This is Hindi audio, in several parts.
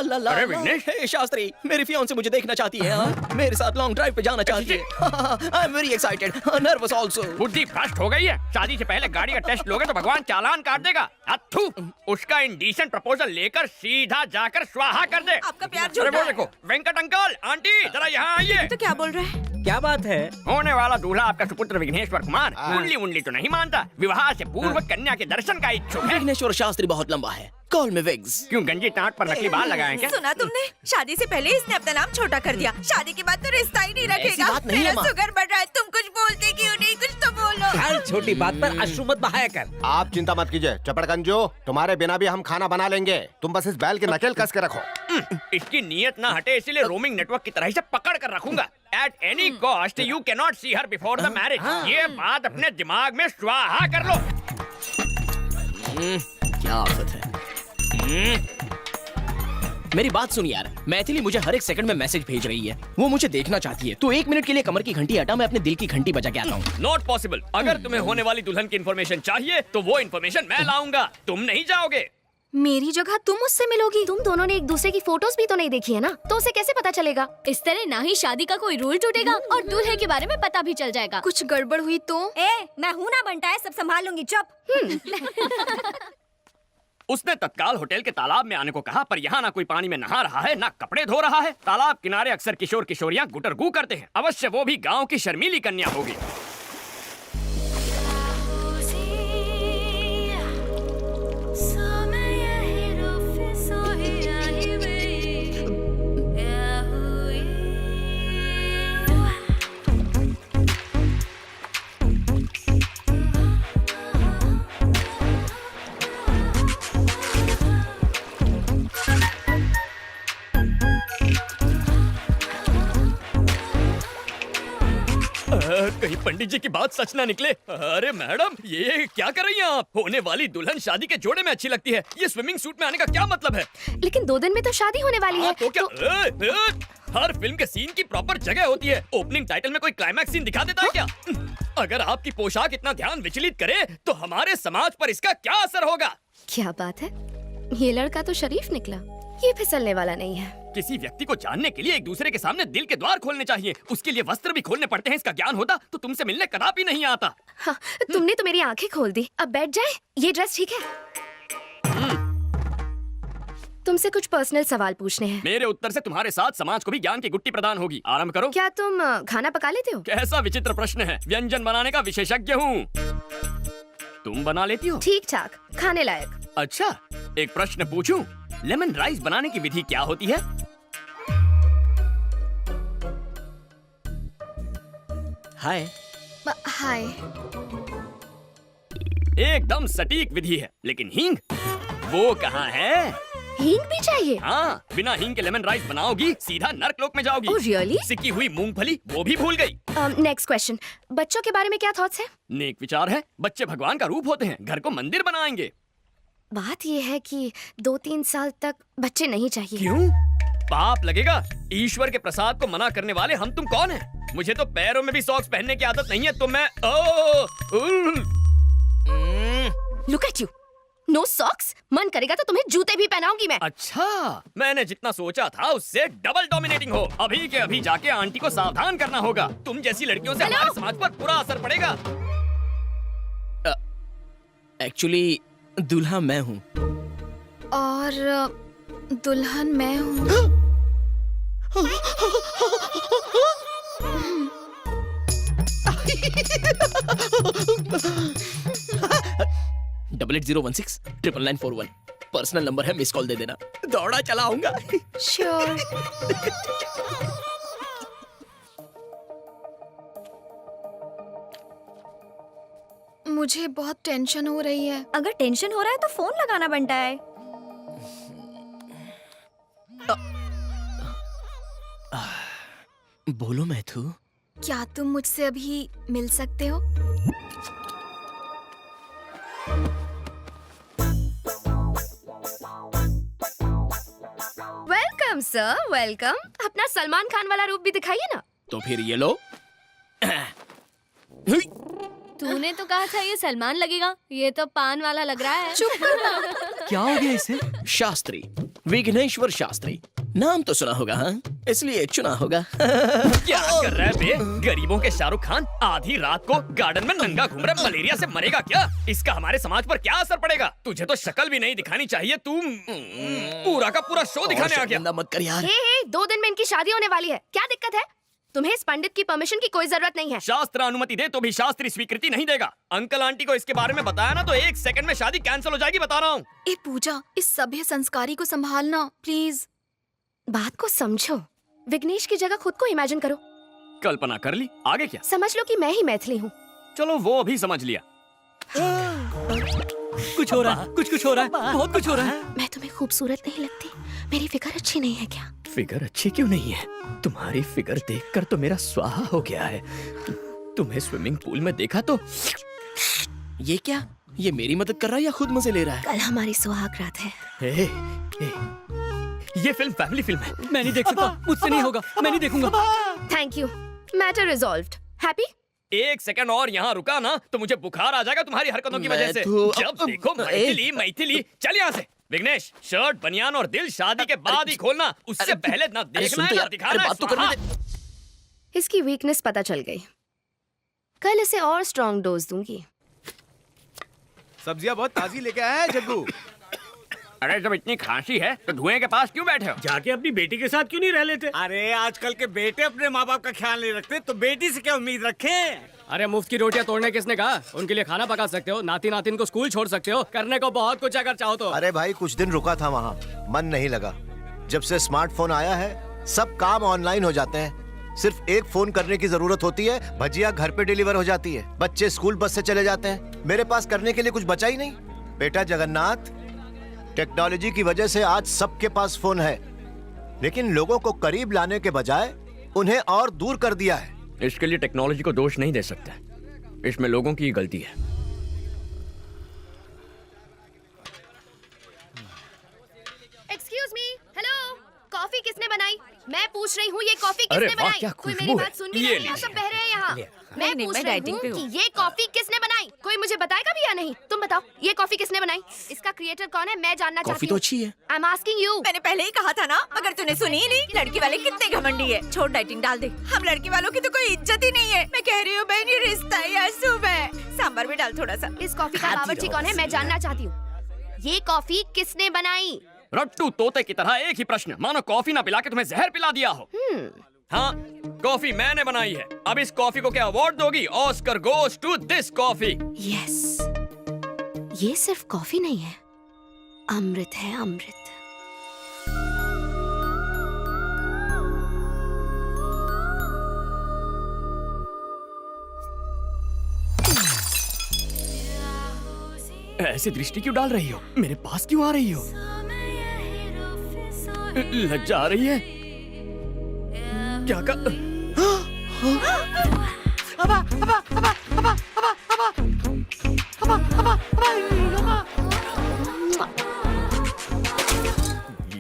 ला ला। अरे विघ्नेश। हे शास्त्री, मेरी फियांसे मुझे देखना चाहती है। मेरे साथ लॉन्ग ड्राइव पे जाना चाहती है। I am very excited, nervous also. बुद्धि भ्रष्ट हो गई है। शादी से पहले गाड़ी का टेस्ट लोगे तो भगवान चालान काट देगा। अथू, उसका इंडीसेंट प्रपोजल लेकर सीधा जाकर स्वाहा कर दे। आपका प्यार अरे झूठा वो है। देखो, वेंकट अंकल, आंटी जरा यहाँ आइए। तो क्या बोल रहे हैं? क्या बात है? होने वाला दूल्हा आपका सुपुत्र विघ्नेश्वर कुमार मुंडली मुंडली तो नहीं मानता, विवाह से पूर्व कन्या के दर्शन का इच्छुक है। विघ्नेश्वर शास्त्री बहुत लंबा है, कॉल मी विग्स। क्यों गंजी टाट पर नकली बाल लगाए क्या? सुना तुमने? शादी से पहले इसने अपना नाम छोटा कर दिया, शादी के बाद तो रिश्ता ही नहीं ऐसी रखेगा। बात नहीं है, मेरा माँ। शुगर बढ़ रहा है, तुम कुछ बोलते क्यों नहीं? कुछ तो बोलो। हर छोटी बात पर अश्रु मत बहाया कर। आप चिंता मत कीजिए चपड़गंजो, तुम्हारे बिना भी हम खाना बना लेंगे। तुम बस इस बैल की नकेल कस के रखो। इसकी नीयत ना हटे इसीलिए रोमिंग नेटवर्क की तरह से पकड़ कर रखूंगा। At any cost you can not see her before the marriage. ये बात अपने दिमाग में स्वाहा कर लो। क्या आफत है। मेरी बात सुन यार, मैथिली मुझे हर एक सेकंड में मैसेज भेज रही है। वो मुझे देखना चाहती है। तो 1 मिनट के लिए कमर की घंटी हटा, मैं अपने दिल की घंटी बजा के आता हूँ। Not possible. अगर तुम्हें होने वाली दुल्हन की इन्फॉर्मेशन चाहिए तो वो इन्फॉर्मेशन मैं लाऊंगा, तुम नहीं जाओगे। मेरी जगह तुम उससे मिलोगी। तुम दोनों ने एक दूसरे की फोटोज भी तो नहीं देखी है ना, तो उसे कैसे पता चलेगा? इस तरह ना ही शादी का कोई रूल टूटेगा और दूल्हे के बारे में पता भी चल जाएगा। कुछ गड़बड़ हुई तो? मैं हूँ ना बंटा है, सब संभाल लूंगी, चुप। उसने तत्काल होटल के तालाब में आने को कहा, पर यहाँ ना कोई पानी में नहा रहा है ना कपड़े धो रहा है। तालाब किनारे अक्सर किशोर किशोरियाँ गुटरगू करते हैं। अवश्य वो भी गाँव की शर्मीली कन्या होगी। कहीं पंडित जी की बात सच ना निकले। अरे मैडम, ये क्या कर रही हैं आप? होने वाली दुल्हन शादी के जोड़े में अच्छी लगती है। ये स्विमिंग सूट में आने का क्या मतलब है? लेकिन 2 दिन में तो शादी होने वाली है। तो क्या हर फिल्म के सीन की प्रॉपर जगह होती है। ओपनिंग टाइटल में कोई क्लाइमैक्स सीन दिखा देता है क्या? अगर आपकी पोशाक इतना ध्यान विचलित करे तो हमारे समाज पर इसका क्या असर होगा? क्या बात है, ये लड़का तो शरीफ निकला। ये फिसलने वाला नहीं है। किसी व्यक्ति को जानने के लिए एक दूसरे के सामने दिल के द्वार खोलने चाहिए। उसके लिए वस्त्र भी खोलने पड़ते हैं। इसका ज्ञान होता तो तुमसे मिलने कदापि नहीं आता। हाँ, तुमने तो मेरी आंखें खोल दी। अब बैठ जाए, ये ड्रेस ठीक है? तुमसे कुछ पर्सनल सवाल पूछने हैं। मेरे उत्तर से तुम्हारे साथ समाज को भी ज्ञान की गुट्टी प्रदान होगी। आरंभ करो। क्या तुम खाना पका लेते हो? कैसा विचित्र प्रश्न है। व्यंजन बनाने का विशेषज्ञ हूँ। तुम बना लेती हो? ठीक ठाक, खाने लायक। अच्छा, एक प्रश्न पूछूं? लेमन राइस बनाने की विधि क्या होती है? हाय। हाय। एकदम सटीक विधि है, लेकिन हींग वो कहाँ है? हींग भी चाहिए? हाँ, बिना हींग के लेमन राइस बनाओगी सीधा नर्कलोक में जाओगी। Oh, really? सिकी हुई मूंगफली वो भी भूल गई। नेक्स्ट क्वेश्चन, बच्चों के बारे में क्या थॉट्स है? नेक विचार है। बच्चे भगवान का रूप होते हैं, घर को मंदिर बनाएंगे। बात ये है कि 2-3 साल तक बच्चे नहीं चाहिए। क्यों? पाप लगेगा। ईश्वर के प्रसाद को मना करने वाले हम तुम कौन हैं? मुझे तो पैरों में भी सॉक्स पहनने की आदत नहीं है, तो मैं look at you, no socks. मन करेगा तो तुम्हें जूते भी पहनाऊंगी मैं। अच्छा, मैंने जितना सोचा था उससे डबल डोमिनेटिंग हो। अभी के अभी जाके आंटी को सावधान करना होगा। तुम जैसी लड़कियों से हमारे समाज पर बुरा असर पड़ेगा। एक्चुअली दूल्हा मैं हूँ। और दुल्हन मैं हूँ। डबल 8016 पर्सनल नंबर है, मिस कॉल दे देना। दौड़ा चला आऊंगा। श्योर। मुझे बहुत टेंशन हो रही है। अगर टेंशन हो रहा है तो फोन लगाना बनता है। बोलो मैथू। क्या तुम मुझसे अभी मिल सकते हो? Welcome sir, welcome. अपना सलमान खान वाला रूप भी दिखाइए ना। तो फिर ये लो। तूने तो कहा था ये सलमान लगेगा, ये तो पान वाला लग रहा है। चुप करना। क्या हो गया इसे? शास्त्री, विघ्नेश्वर शास्त्री नाम तो सुना होगा, हाँ, इसलिए चुना होगा। क्या कर रहा है बे? गरीबों के शाहरुख खान आधी रात को गार्डन में नंगा घूम रहा है, मलेरिया से मरेगा क्या? इसका हमारे समाज पर क्या असर पड़ेगा? तुझे तो शक्ल भी नहीं दिखानी चाहिए, तू पूरा का पूरा शो दिखाने आ गया। शर्मिंदा मत कर यार। हे 2 दिन में इनकी शादी होने वाली है, क्या दिक्कत है? तुम्हें इस पंडित की परमिशन की कोई जरूरत नहीं है। शास्त्र अनुमति दे तो भी शास्त्री स्वीकृति नहीं देगा। अंकल आंटी को इसके बारे में बताया ना तो 1 सेकंड में शादी कैंसिल हो जाएगी, बता रहा हूँ। ए पूजा, इस सभ्य संस्कारी को संभालना प्लीज। बात को समझो, विघ्नेश की जगह खुद को इमेजिन करो। कल्पना कर ली, आगे क्या? समझ लो कि मैं ही मैथिली हूँ। चलो वो भी समझ लिया। कुछ हो रहा है, कुछ हो रहा है, बहुत कुछ हो रहा है। मैं तुम्हें खूबसूरत नहीं लगती? मेरी फिगर अच्छी नहीं है क्या? फिगर अच्छी क्यों नहीं है? तुम्हारी फिगर देखकर तो मेरा स्वाहा हो गया है। तुम्हें स्विमिंग पूल में देखा तो ये क्या? ये मेरी मदद कर रहा है या खुद मजे ले रहा है? कल हमारी सुहाग रात है। ए, ये फिल्म फैमिली फिल्म है। मैं नहीं देख सकता, मुझसे नहीं होगा, मैं नहीं देखूंगा। Thank you, matter resolved. Happy? 1 second और यहाँ रुका ना तो मुझे बुखार आ जाएगा तुम्हारी हरकतों की वजह से। जब देखो मैथिली। चल यहाँ से। विघ्नेश, शर्ट, बनियान और दिल शादी के बाद ही खोलना, उससे पहले ना देखना है ना दिखाना है। बात तो करने दे। इसकी वीकनेस पता चल गई, कल इसे और स्ट्रॉन्ग डोज दूंगी। सब्जियां बहुत ताजी लेके आया है जग्गू। अरे जब इतनी खांसी है तो धुएं के पास क्यों बैठे हो? जाके अपनी बेटी के साथ क्यों नहीं रह लेते? अरे आजकल के बेटे अपने माँ बाप का ख्याल नहीं रखते तो बेटी से क्या उम्मीद रखें? अरे मुफ्त की रोटियां तोड़ने किसने कहा? उनके लिए खाना पका सकते हो, नाती नातिन को स्कूल छोड़ सकते हो, करने को बहुत कुछ अगर चाहो तो। अरे भाई कुछ दिन रुका था वहाँ, मन नहीं लगा। जब से स्मार्टफोन आया है सब काम ऑनलाइन हो जाते हैं। सिर्फ एक फोन करने की जरूरत होती है, भजिया घर पे डिलीवर हो जाती है, बच्चे स्कूल बस से चले जाते हैं। मेरे पास करने के लिए कुछ बचा ही नहीं। बेटा जगन्नाथ, टेक्नोलॉजी की वजह से आज सबके पास फोन है, लेकिन लोगों को करीब लाने के बजाय उन्हें और दूर कर दिया है। इसके लिए टेक्नोलॉजी को दोष नहीं दे सकते, इसमें लोगों की गलती है। एक्सक्यूज मी, हेलो, कॉफी किसने बनाई? मैं पूछ रही हूँ, ये कॉफी अरे किसने वाह, बनाई? क्या कोई खुशबू मेरी है। बात सुन भी ये नहीं रहा, सब बह रहे हैं यहाँ। मैं नहीं, पूछ मैं रही डाइटिंग पे हूँ हूँ। कि ये कॉफी किसने बनाई? कोई मुझे बताएगा भी या नहीं? तुम बताओ, ये कॉफी किसने बनाई? इसका क्रिएटर कौन है? मैं जानना कॉफी चाहती तो हूँ। अच्छी है। I am asking you. मैंने पहले ही कहा था ना, अगर तूने सुनी ही नहीं। लड़की वाले कितने घमंडी है। छोड़, डाइटिंग डाल दे। हम लड़की वालों की तो कोई इज्जत ही नहीं है। मैं कह रही हूँ बहन, ये रिश्ता ही अशुभ है। सांभर भी डाल थोड़ा सा। इस कॉफी का बावर्ची कौन है? मैं जानना चाहती हूँ। ये कॉफी किसने बनाई? रट्टू तोते की तरह एक ही प्रश्न, मानो कॉफी ना पिला के तुम्हें जहर पिला दिया हो। हाँ, कॉफी मैंने बनाई है। अब इस कॉफी को क्या अवार्ड दोगी? Oscar goes to this coffee. Yes, ये सिर्फ कॉफी नहीं है, अमृत है, अमृत। ऐसी दृष्टि क्यों डाल रही हो? मेरे पास क्यों आ रही हो? लज्जा आ रही है? क्या कर...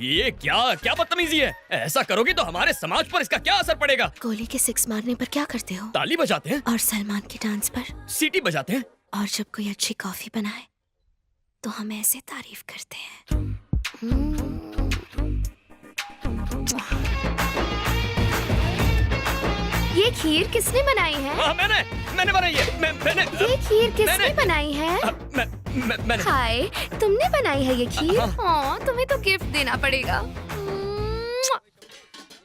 ये क्या बदतमीजी है? ऐसा करोगी तो हमारे समाज पर इसका क्या असर पड़ेगा? गोली के 6 मारने पर क्या करते हो? ताली बजाते हैं, और सलमान के डांस पर? सीटी बजाते हैं। और जब कोई अच्छी कॉफी बनाए तो हम ऐसे तारीफ करते हैं। ये खीर किसने बनाई है? मैंने बनाई है। मैंने ये खीर किसने बनाई है? मैंने हाय, तुमने बनाई है ये खीर? हाँ, तुम्हें तो गिफ्ट देना पड़ेगा।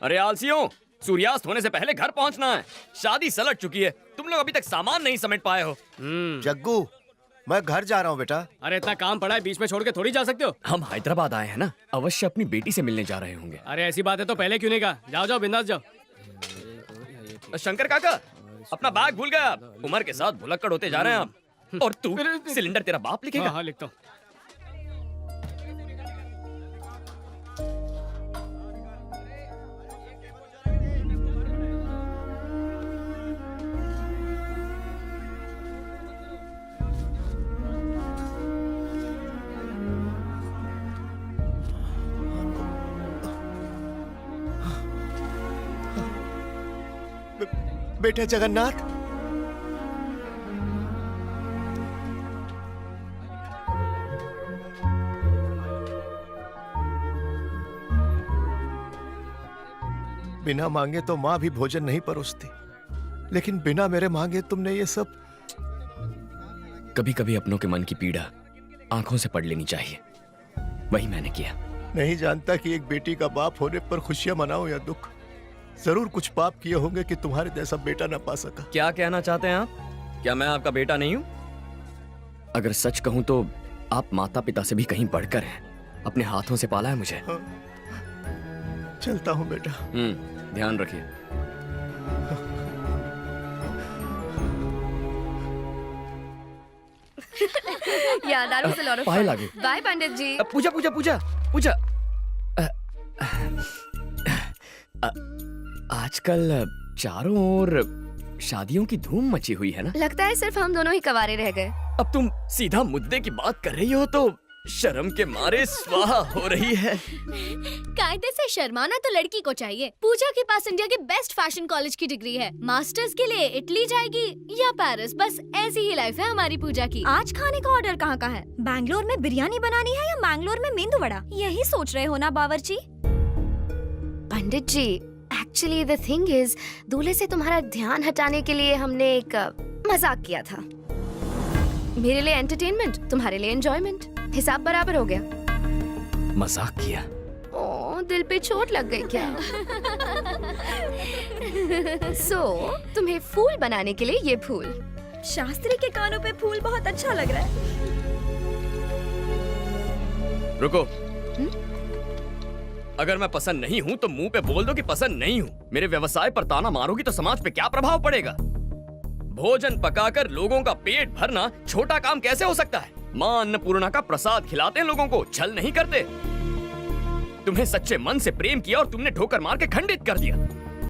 अरे आलसियों, सूर्यास्त होने से पहले घर पहुंचना है। शादी सलट चुकी है, तुम लोग अभी तक सामान नहीं समेट पाए हो। जग्गू, मैं घर जा रहा हूँ बेटा। अरे इतना काम पड़ा है, बीच में छोड़ के थोड़ी जा सकते हो। हम हैदराबाद आए हैं ना, अवश्य अपनी बेटी से मिलने जा रहे होंगे। अरे ऐसी बात है तो पहले क्यों नहीं कहा? जाओ जाओ, बिंदास जाओ। शंकर काका, अपना बैग भूल गया। उम्र के साथ भुलक्कड़ होते जा रहे हैं आप। और तू, सिलेंडर तेरा बाप लिखेगा? हाँ लिखता हूँ। बेटा जगन्नाथ, बिना मांगे तो माँ भी भोजन नहीं परोसती, लेकिन बिना मेरे मांगे तुमने ये सब। कभी कभी अपनों के मन की पीड़ा आंखों से पढ़ लेनी चाहिए, वही मैंने किया। नहीं जानता कि एक बेटी का बाप होने पर खुशियां मनाओ या दुख। जरूर कुछ पाप किए होंगे कि तुम्हारे जैसा बेटा ना पा सका। क्या कहना चाहते हैं आप? क्या मैं आपका बेटा नहीं हूं? अगर सच कहूं तो आप माता पिता से भी कहीं बढ़कर हैं। अपने हाथों से पाला है मुझे। हाँ। चलता हूँ बेटा। ध्यान रखिए। Yeah, that was a lot of Payal fun. आ गई। Bye, पंडित जी. पूजा पूजा पूजा पूजा। आजकल चारों ओर शादियों की धूम मची हुई है ना? लगता है सिर्फ हम दोनों ही कवारे रह गए. अब तुम सीधा मुद्दे की बात कर रही हो तो शर्म के मारे स्वाहा हो रही है। कायदे से शर्माना तो लड़की को चाहिए। पूजा के पास इंडिया के बेस्ट फैशन कॉलेज की डिग्री है। मास्टर्स के लिए इटली जाएगी या पेरिस, बस ऐसी ही लाइफ है हमारी पूजा की। आज खाने का ऑर्डर कहाँ का है? बैंगलोर में बिरयानी बनानी है या मैंगलोर में मेंदू वड़ा? यही सोच रहे हो ना बावर्ची? पंडित जी, एक्चुअली द थिंग इज, दूल्हे से तुम्हारा ध्यान हटाने के लिए हमने एक मजाक किया था। मेरे लिए एंटरटेनमेंट, तुम्हारे लिए एंजॉयमेंट। हिसाब बराबर हो गया। मजाक किया? ओह, दिल पे चोट लग गई क्या? तुम्हें फूल बनाने के लिए ये फूल। शास्त्री के कानों पे फूल बहुत अच्छा लग रहा है। रुको। अगर मैं पसंद नहीं हूँ तो मुंह पे बोल दो कि पसंद नहीं हूँ। मेरे व्यवसाय पर ताना मारोगी तो समाज पे क्या प्रभाव पड़ेगा? भोजन पकाकर लोगों का पेट भरना छोटा काम कैसे हो सकता है? माँ अन्नपूर्णा का प्रसाद खिलाते हैं लोगों को, छल नहीं करते। तुम्हें सच्चे मन से प्रेम किया और तुमने ठोकर मार के खंडित कर दिया।